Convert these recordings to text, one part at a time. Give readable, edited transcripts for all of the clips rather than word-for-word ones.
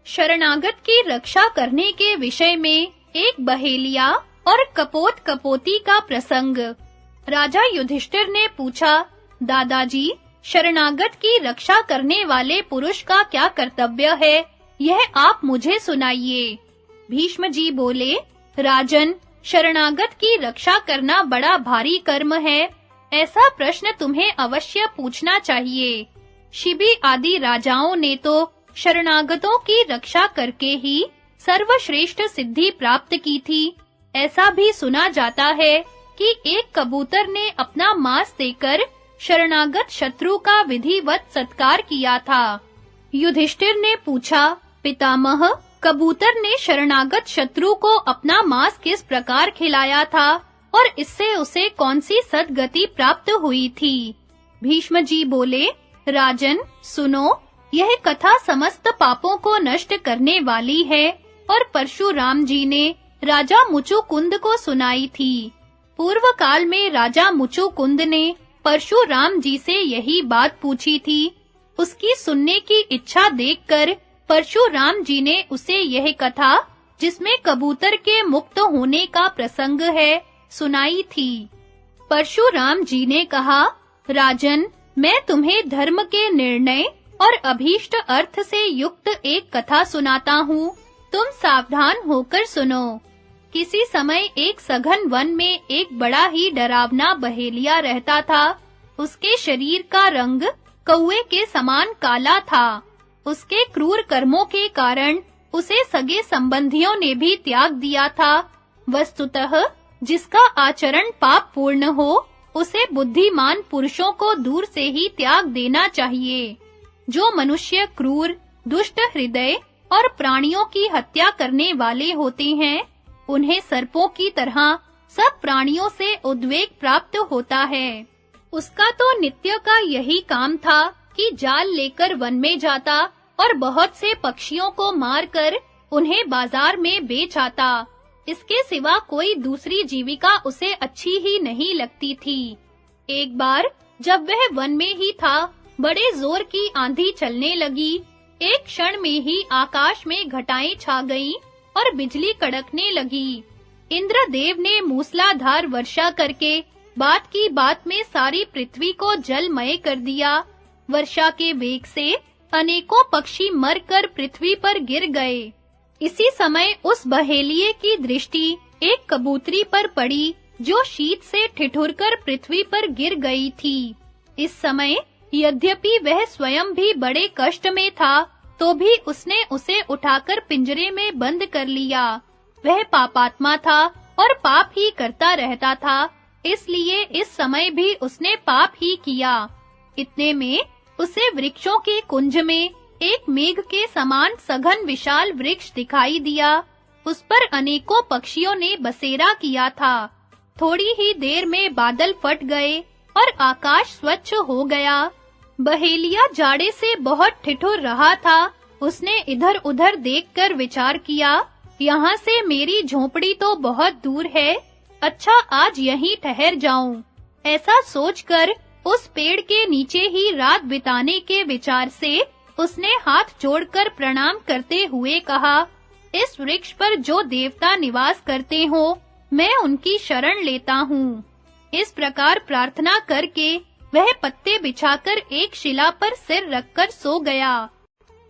शरणागत की रक्षा करने के विषय में एक बहेलिया और कपोत कपोती का प्रसंग। राजा युधिष्ठिर ने पूछा, दादाजी, शरणागत की रक्षा करने वाले पुरुष का क्या कर्तव्य है, यह आप मुझे सुनाइए। भीष्म जी बोले, राजन, शरणागत की रक्षा करना बड़ा भारी कर्म है, ऐसा प्रश्न तुम्हें अवश्य पूछना चाहिए। शिबी आदि राजाओं ने तो शरणागतों की रक्षा करके ही सर्वश्रेष्ठ सिद्धि प्राप्त की थी। ऐसा भी सुना जाता है कि एक कबूतर ने अपना मांस देकर शरणागत शत्रु का विधिवत सत्कार किया था। युधिष्ठिर ने पूछा, पितामह, कबूतर ने शरणागत शत्रु को अपना मांस किस प्रकार खिलाया था और इससे उसे कौन सी सद्गति प्राप्त हुई थी? भीष्म जी बोले, राजन, सुनो, यह कथा समस्त पापों को नष्ट करने वाली है और परशुराम जी ने राजा मुचुकुंद को सुनाई थी। पूर्व काल में राजा मुचुकुंद ने परशुराम जी से यही बात पूछी थी। उसकी सुनने की इच्छा देखकर परशुराम जी ने उसे यह कथा, जिसमें कबूतर के मुक्त होने का प्रसंग है, सुनाई थी। परशुराम जी ने कहा, राजन, मैं तुम्हें धर्म के निर्णय और अभीष्ट अर्थ से युक्त एक कथा सुनाता हूँ, तुम सावधान होकर सुनो। किसी समय एक सघन वन में एक बड़ा ही डरावना बहेलिया रहता था। उसके शरीर का रंग कौवे के समान काला था। उसके क्रूर कर्मों के कारण उसे सगे संबंधियों ने भी त्याग दिया था। वस्तुतः जिसका आचरण पाप पूर्ण हो, उसे बुद्धिमान पुरुषों को दूर से ही त्याग देना चाहिए। जो मनुष्य क्रूर, दुष्ट हृदय और प्राणियों की हत्या करने वाले होते हैं, उन्हें सर्पों की तरह सब प्राणियों से उद्वेग प्राप्त होता है। उसका तो नित्य का यही काम था कि जाल लेकर वन में जाता और बहुत से पक्षियों को मारकर उन्हें बाजार में बेच आता। इसके सिवा कोई दूसरी जीविका उसे अच्छी ही नहीं लगती थी। एक बार जब वह वन में ही था, बड़े जोर की आंधी चलने लगी। एक क्षण में ही आकाश में घटाएं छा गईं और बिजली कड़कने लगी। इंद्रदेव ने मूसलाधार वर्षा करके बात की बात में सारी पृथ्वी को जलमय कर दिया। वर्षा के वेग से अनेकों पक्षी मरकर पृथ्वी पर गिर गए। इसी समय उस बहेलिये की दृष्टि एक कबूतरी पर पड़ी, जो शीत से ठिठुरकर पृथ्वी पर गिर गई थी। इस समय यद्यपि वह स्वयं भी बड़े कष्ट में था, तो भी उसने उसे उठाकर पिंजरे में बंद कर लिया। वह पापात्मा था और पाप ही करता रहता था, इसलिए इस समय भी उसने पाप ही किया। इतने में उसे वृक्षों के कुंज में एक मेघ के समान सघन विशाल वृक्ष दिखाई दिया। उस पर अनेकों पक्षियों ने बसेरा किया था। थोड़ी ही देर में बादल फट गए और आकाश स्वच्छ हो गया। बहेलिया जाड़े से बहुत ठिठुर रहा था। उसने इधर-उधर देखकर विचार किया, यहाँ से मेरी झोपड़ी तो बहुत दूर है, अच्छा आज यहीं ठहर जाऊं। ऐसा सोचकर उस पेड़ के नीचे ही रात बिताने के विचार से उसने हाथ जोड़कर प्रणाम करते हुए कहा, इस वृक्ष पर जो देवता निवास करते हो, मैं उनकी शरण लेता हूँ। इस प्रकार प्रार्थना करके वह पत्ते बिछाकर एक शिला पर सिर रखकर सो गया।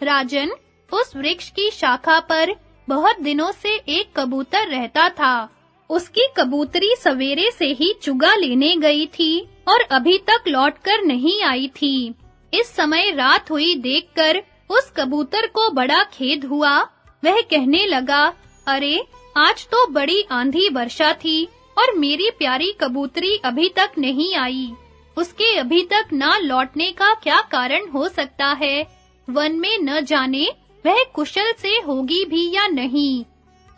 राजन, उस वृक्ष की शाखा पर बहुत दिनों से एक कबूतर रहता था। उसकी कबूतरी सवेरे से ही चुगा लेने गई थी और अभी तक लौटकर नहीं आई थी। इस समय रात हुई देखकर उस कबूतर को बड़ा खेद हुआ। वह कहने लगा, अरे आज तो बड़ी आंधी वर्षा थी और मेरी प्यारी कबूतरी अभी तक नहीं आई। उसके अभी तक ना लौटने का क्या कारण हो सकता है? वन में न जाने वह कुशल से होगी भी या नहीं।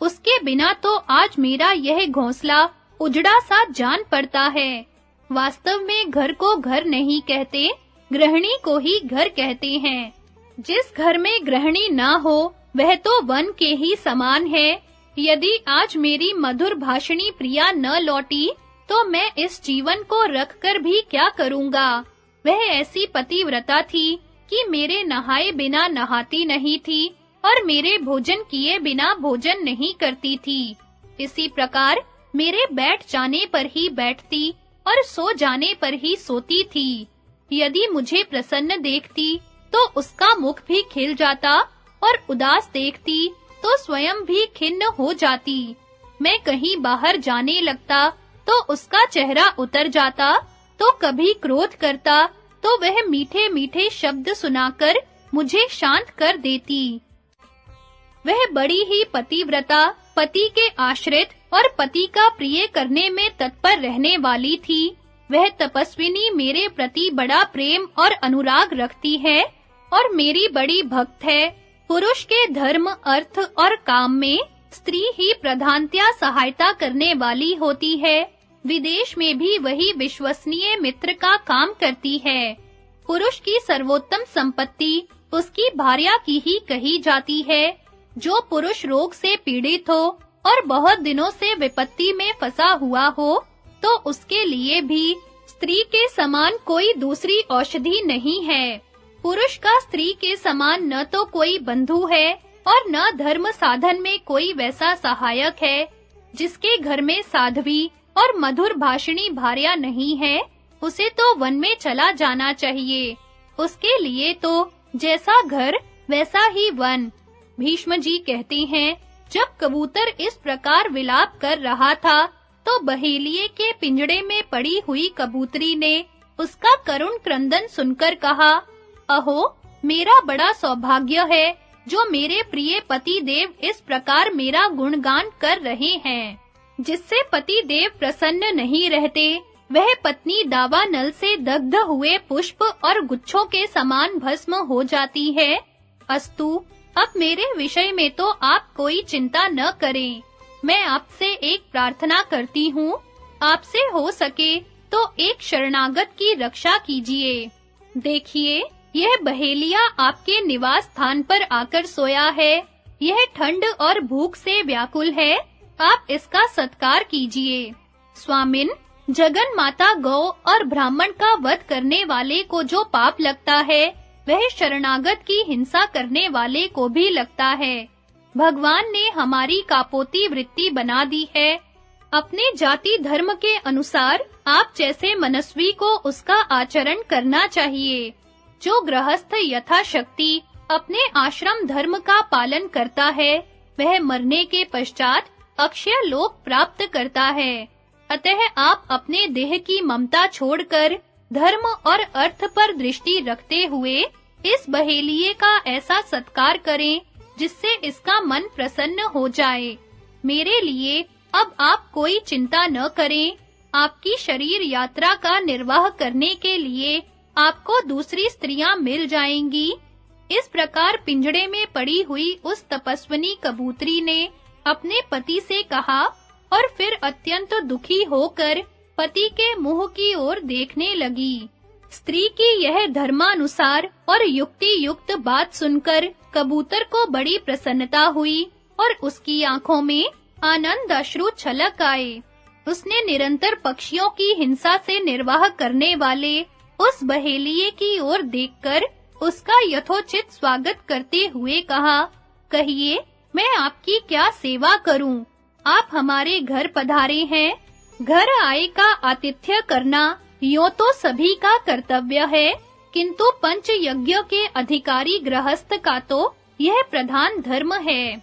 उसके बिना तो आज मेरा यह घोंसला उजड़ा सा जान पड़ता है। वास्तव में घर को घर नहीं कहते, गृहिणी को ही घर कहते हैं। जिस घर में गृहिणी ना हो, वह तो वन के ही समान है। यदि आज मेरी मधुर भाषणी प्रिया न लौटी, तो मैं इस जीवन को रखकर भी क्या करूंगा? वह ऐसी पतिव्रता थी कि मेरे नहाए बिना नहाती नहीं थी और मेरे भोजन किए बिना भोजन नहीं करती थी। इसी प्रकार मेरे बैठ जाने पर ही बैठती और सो जाने पर ही सोती थी। यदि मुझे प्रसन्न देखती तो उसका मुख भी खिल जाता और उदास देखती तो स्वयं भी खिन्न हो जाती। मैं कहीं बाहर जाने लगता तो उसका चेहरा उतर जाता, तो कभी क्रोध करता तो वह मीठे-मीठे शब्द सुनाकर मुझे शांत कर देती। वह बड़ी ही पतिव्रता, पति के आश्रित और पति का प्रिय करने में तत्पर रहने वाली थी। वह तपस्विनी मेरे प्रति बड़ा प्रेम और अनुराग रखती है और मेरी बड़ी भक्त है। पुरुष के धर्म, अर्थ और काम में स्त्री ही प्रधानतया सहायता करने वाली होती है। विदेश में भी वही विश्वसनीय मित्र का काम करती है। पुरुष की सर्वोत्तम संपत्ति उसकी भार्या की ही कही जाती है। जो पुरुष रोग से पीड़ित हो और बहुत दिनों से विपत्ति में फंसा हुआ हो, तो उसके लिए भी स्त्री के समान कोई दूसरी औषधि नहीं है। पुरुष का स्त्री के समान न तो कोई बंधु है और न धर्म साधन में कोई वैसा सहायक है। जिसके घर में साध्वी और मधुर भाषिणी भार्या नहीं है, उसे तो वन में चला जाना चाहिए। उसके लिए तो जैसा घर वैसा ही वन। भीष्म जी कहते हैं, जब कबूतर इस प्रकार विलाप कर रहा था, तो बहेलिये के पिंजड़े में पड़ी हुई कबूतरी ने उसका करुण क्रंदन सुनकर कहा, अहो, मेरा बड़ा सौभाग्य है जो मेरे प्रिय पति देव इस प्रकार मेरा गुणगान कर रहे हैं। जिससे पति देव प्रसन्न नहीं रहते, वह पत्नी दावानल से दग्ध हुए पुष्प और गुच्छों के समान भस्म हो जाती है। अस्तु, अब मेरे विषय में तो आप कोई चिंता न करें। मैं आपसे एक प्रार्थना करती हूँ, आपसे हो सके तो एक शरणागत की रक्षा कीजिए। देखिए, यह बहेलिया आपके निवास स्थान पर आकर सोया है। यह ठंड और भूख से व्याकुल है। आप इसका सत्कार कीजिए। स्वामिन, जगन माता गौ और ब्राह्मण का वध करने वाले को जो पाप लगता है, वह शरणागत की हिंसा करने वाले को भी लगता है। भगवान ने हमारी कापोती वृत्ति बना दी है। अपने जाति धर्म के अनुसार आप जैसे मनस्वी को उसका आचरण करना चाहिए। जो गृहस्थ यथाशक्ति अपने आश्रम धर्म का पालन करता है, वह मरने के पश्चात अक्षय लोक प्राप्त करता है। अतः आप अपने देह की ममता छोड़कर धर्म और अर्थ पर दृष्टि रखते हुए इस बहेलिये का ऐसा सत्कार करें जिससे इसका मन प्रसन्न हो जाए। मेरे लिए अब आप कोई चिंता न करें। आपकी शरीर यात्रा का निर्वाह करने के लिए आपको दूसरी स्त्रियां मिल जाएंगी। इस प्रकार पिंजड़े में पड़ी हुई उस तपस्विनी कबूतरी ने अपने पति से कहा और फिर अत्यंत दुखी होकर पति के मुंह की ओर देखने लगी। स्त्री की यह धर्मानुसार और युक्ति युक्त बात सुनकर कबूतर को बड़ी प्रसन्नता हुई और उसकी आंखों में आनंद अश्रु छलक आए। उसने निरंतर पक्षियों की हिंसा से निर्वाह करने वाले उस बहेलिये की ओर देखकर उसका यथोचित स्वागत करते हुए कहा, कहिए, मैं आपकी क्या सेवा करूं? आप हमारे घर पधारे हैं। घर आए का आतिथ्य करना यों तो सभी का कर्तव्य है, किंतु पंच यज्ञों के अधिकारी गृहस्थ का तो यह प्रधान धर्म है।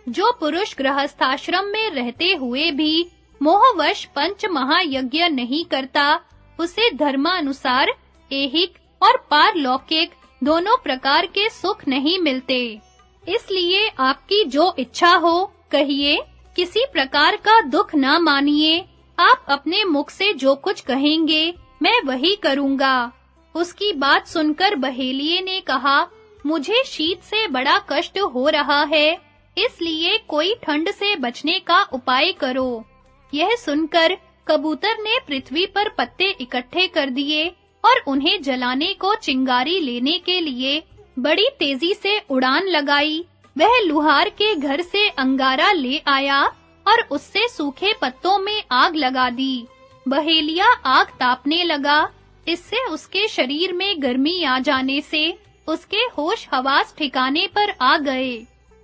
जो पुरुष गृहस्थाश्रम में रहते हुए भी मोहवश पंच महायज्ञ नहीं करता, उसे धर्मानुसार ऐहिक और पारलौकिक दोनों प्रकार के सुख नहीं मिलते। इसलिए आपकी जो इच्छा हो, कहिए, किसी प्रकार का दुख न मानिए। आप अपने मुख से जो कुछ कहेंगे, मैं वही करूंगा। उसकी बात सुनकर बहेलिये ने कहा, मुझे शीत से बड़ा कष्ट हो रहा है, इसलिए कोई ठंड से बचने का उपाय करो। यह सुनकर कबूतर ने पृथ्वी पर पत्ते इकट्ठे कर दिए और उन्हें जलाने को चिंगारी लेने के लिए बड़ी तेजी से उड़ान लगाई। वह लुहार के घर से अंगारा ले आया और उससे सूखे पत्तों में आग लगा दी। बहेलिया आग तापने लगा। इससे उसके शरीर में गर्मी आ जाने से उसके होश हवास ठिकाने पर आ गए।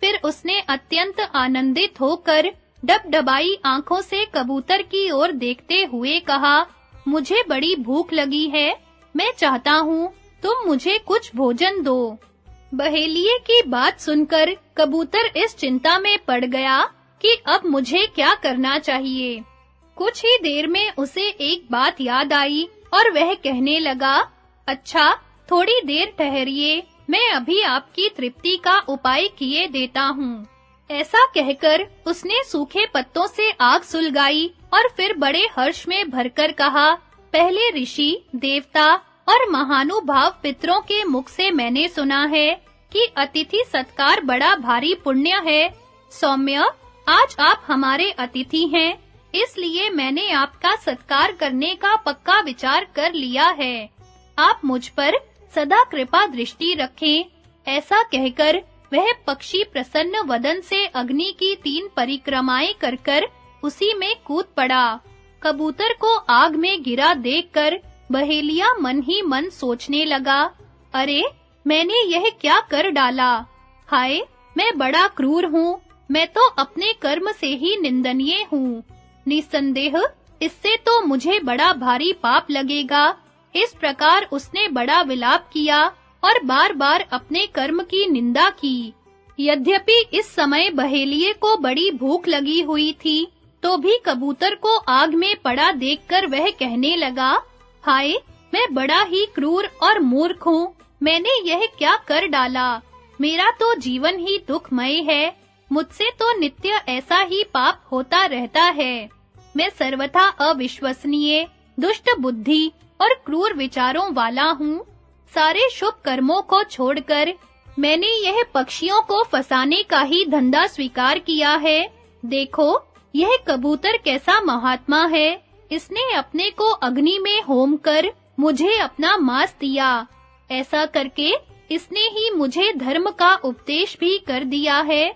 फिर उसने अत्यंत आनंदित होकर डबडबाई आंखों से कबूतर की ओर देखते हुए कहा, मुझे बड़ी भूख लगी है, मैं चाहता हूँ तुम मुझे कुछ भोजन दो। बहेलिये की बात सुनकर कबूतर इस चिंता में पड़ गया कि अब मुझे क्या करना चाहिए। कुछ ही देर में उसे एक बात याद आई और वह कहने लगा, अच्छा, थोड़ी देर ठहरिए, मैं अभी आपकी तृप्ति का उपाय किए देता हूँ। ऐसा कहकर उसने सूखे पत्तों से आग सुलगाई और फिर बड़े हर्ष में भरकर कहा, पहले ऋषि, देवता और महानुभाव पितरों के मुख से मैंने सुना है कि अतिथि सत्कार बड़ा भारी पुण्य है। सौम्य, आज आप हमारे अतिथि हैं, इसलिए मैंने आपका सत्कार करने का पक्का विचार कर लिया है। आप मुझ पर सदा कृपा दृष्टि रखें। ऐसा कहकर वह पक्षी प्रसन्न वदन से अग्नि की 3 परिक्रमाएं कर उसी में कूद पड़ा। कबूतर को आग में गिरा देखकर बहेलिया मन ही मन सोचने लगा, अरे, मैंने यह क्या कर डाला? हाय, मैं बड़ा क्रूर हूँ, मैं तो अपने कर्म से ही निंदनीय हूँ। निसंदेह इससे तो मुझे बड़ा भारी पाप लगेगा। इस प्रकार उसने बड़ा विलाप किया और बार-बार अपने कर्म की निंदा की। यद्यपि इस समय बहेलिये को बड़ी भूख लगी हुई थी, तो भी कबूतर को आग में पड़ा देखकर वह कहने लगा, हाय, मैं बड़ा ही क्रूर और मूर्ख हूँ, मैंने यह क्या कर डाला? मेरा तो जीवन ही दुखमय है, मुझसे तो नित्य ऐसा ही पाप होता रहता है। मैं सर्वथा अविश्वसनीय, दुष्ट बुद्धि और क्रूर विचारों वाला हूँ। सारे शुभ कर्मों को छोड़कर मैंने यह पक्षियों को फंसाने का ही धंधा स्वीकार किया है। देखो, यह कबूतर कैसा महात्मा है, इसने अपने को अग्नि में होम कर मुझे अपना मांस दिया। ऐसा करके इसने ही मुझे धर्म का उपदेश भी कर दिया है।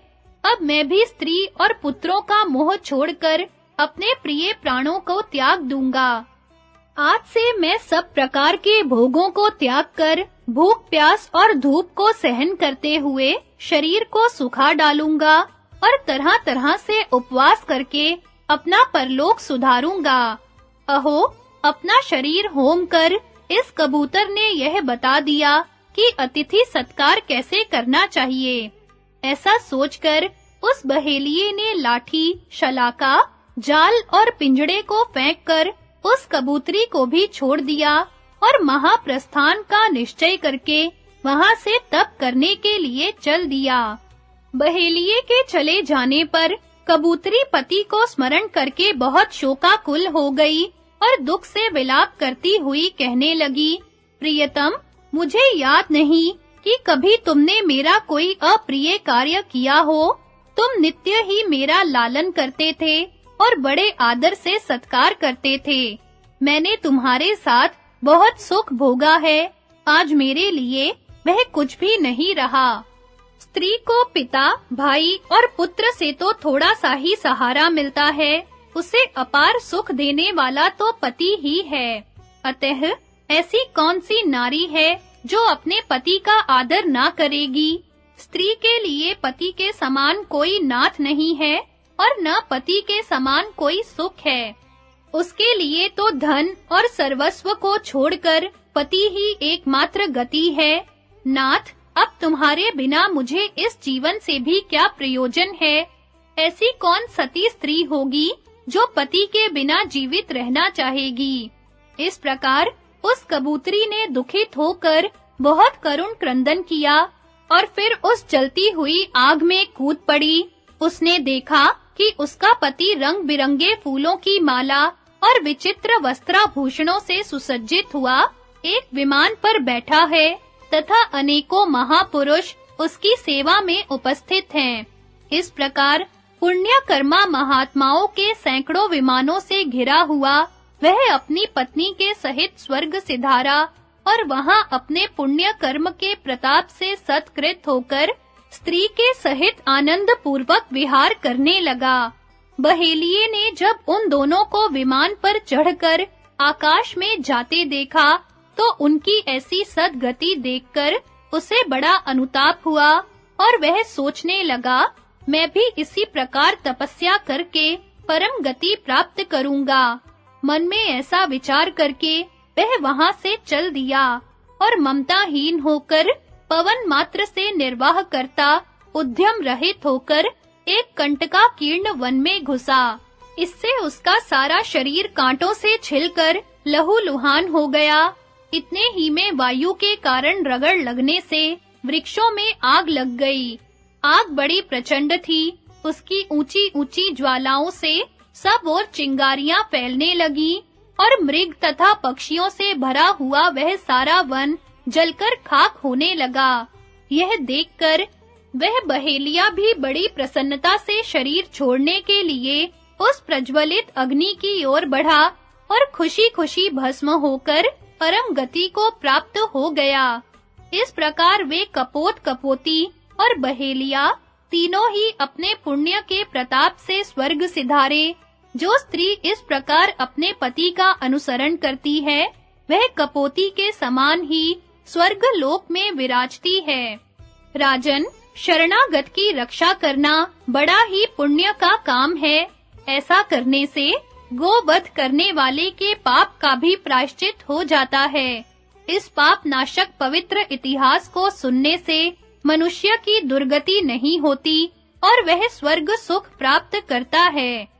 अब मैं भी स्त्री और पुत्रों का मोह छोड़कर अपने प्रिय प्राणों को त्याग दूंगा। आज से मैं सब प्रकार के भोगों को त्याग कर भूख, प्यास और धूप को सहन करते हुए शरीर को सुखा डालूंगा और तरह-तरह से उपवास करके अपना परलोक सुधारूंगा। अहो, अपना शरीर होम कर इस कबूतर ने यह बता दिया कि अतिथि सत्कार कैसे करना चाहिए। ऐसा सोचकर उस बहेलिये ने लाठी, शलाका, जाल और पिंजड़े को फेंककर उस कबूतरी को भी छोड़ दिया और महाप्रस्थान का निश्चय करके वहां से तप करने के लिए चल दिया। बहेलिये के चले जाने पर कबूतरी पति को स्मरण करके बहुत शोकाकुल हो गई और दुख से विलाप करती हुई कहने लगी, प्रियतम, मुझे याद नहीं कि कभी तुमने मेरा कोई अप्रिय कार्य किया हो। तुम नित्य ही मेरा लालन करते थे और बड़े आदर से सत्कार करते थे। मैंने तुम्हारे साथ बहुत सुख भोगा है। आज मेरे लिए वह कुछ भी नहीं रहा। स्त्री को पिता, भाई और पुत्र से तो थोड़ा सा ही सहारा मिलता है। उसे अपार सुख देने वाला तो पति ही है। अतः ऐसी कौन सी नारी है जो अपने पति का आदर ना करेगी? स्त्री के लिए पति के समान कोई नाथ नहीं है और न पति के समान कोई सुख है। उसके लिए तो धन और सर्वस्व को छोड़कर पति ही एकमात्र गति है। नाथ, अब तुम्हारे बिना मुझे इस जीवन से भी क्या प्रयोजन है? ऐसी कौन सती स्त्री होगी जो पति के बिना जीवित रहना चाहेगी? इस प्रकार उस कबूतरी ने दुखित होकर बहुत करुण क्रंदन किया और फिर उस जलती हुई आग में कूद पड़ी। उसने देखा कि उसका पति रंग-बिरंगे फूलों की माला और विचित्र वस्त्राभूषणों से सुसज्जित हुआ एक विमान पर बैठा है तथा अनेकों महापुरुष उसकी सेवा में उपस्थित हैं। इस प्रकार पुण्य कर्मा महात्माओं के सैकड़ों विमानों से घिरा हुआ वह अपनी पत्नी के सहित स्वर्ग सिधारा और वहां अपने पुण्य कर्म के प्रताप से सत्कृत होकर स्त्री के सहित आनंद पूर्वक विहार करने लगा। बहेलिये ने जब उन दोनों को विमान पर चढ़कर आकाश में जाते देखा तो उनकी ऐसी सद्गति देखकर उसे बड़ा अनुताप हुआ और वह सोचने लगा, मैं भी इसी प्रकार तपस्या करके परम गति प्राप्त करूंगा। मन में ऐसा विचार करके वह वहां से चल दिया और ममताहीन होकर पवन मात्र से निर्वाह करता उद्यम रहित होकर एक कंटकाकीर्ण वन में घुसा। इससे उसका सारा शरीर कांटों से छिलकर लहूलुहान हो गया। इतने ही में वायु के कारण रगड़ लगने से वृक्षों में आग लग गई। आग बड़ी प्रचंड थी, उसकी ऊंची-ऊंची ज्वालाओं से सब ओर चिंगारियां फैलने लगी और मृग तथा पक्षियों से भरा हुआ वह सारा वन जलकर खाक होने लगा। यह देखकर वह बहेलिया भी बड़ी प्रसन्नता से शरीर छोड़ने के लिए उस प्रज्वलित अग्नि की ओर बढ़ा और खुशी-खुशी भस्म होकर परम गति को प्राप्त हो गया। इस प्रकार वे कपोत कपोती और बहेलिया तीनों ही अपने पुण्य के प्रताप से स्वर्ग सिधारे। जो स्त्री इस प्रकार अपने पति का अनुसरण करती है, वह कपोती के समान ही स्वर्ग लोक में विराजती है। राजन, शरणागत की रक्षा करना बड़ा ही पुण्य का काम है। ऐसा करने से गोवध करने वाले के पाप का भी प्रायश्चित हो जाता है। इस पाप नाशक पवित्र इतिहास को सुनने से मनुष्य की दुर्गति नहीं होती और वह स्वर्ग सुख प्राप्त करता है।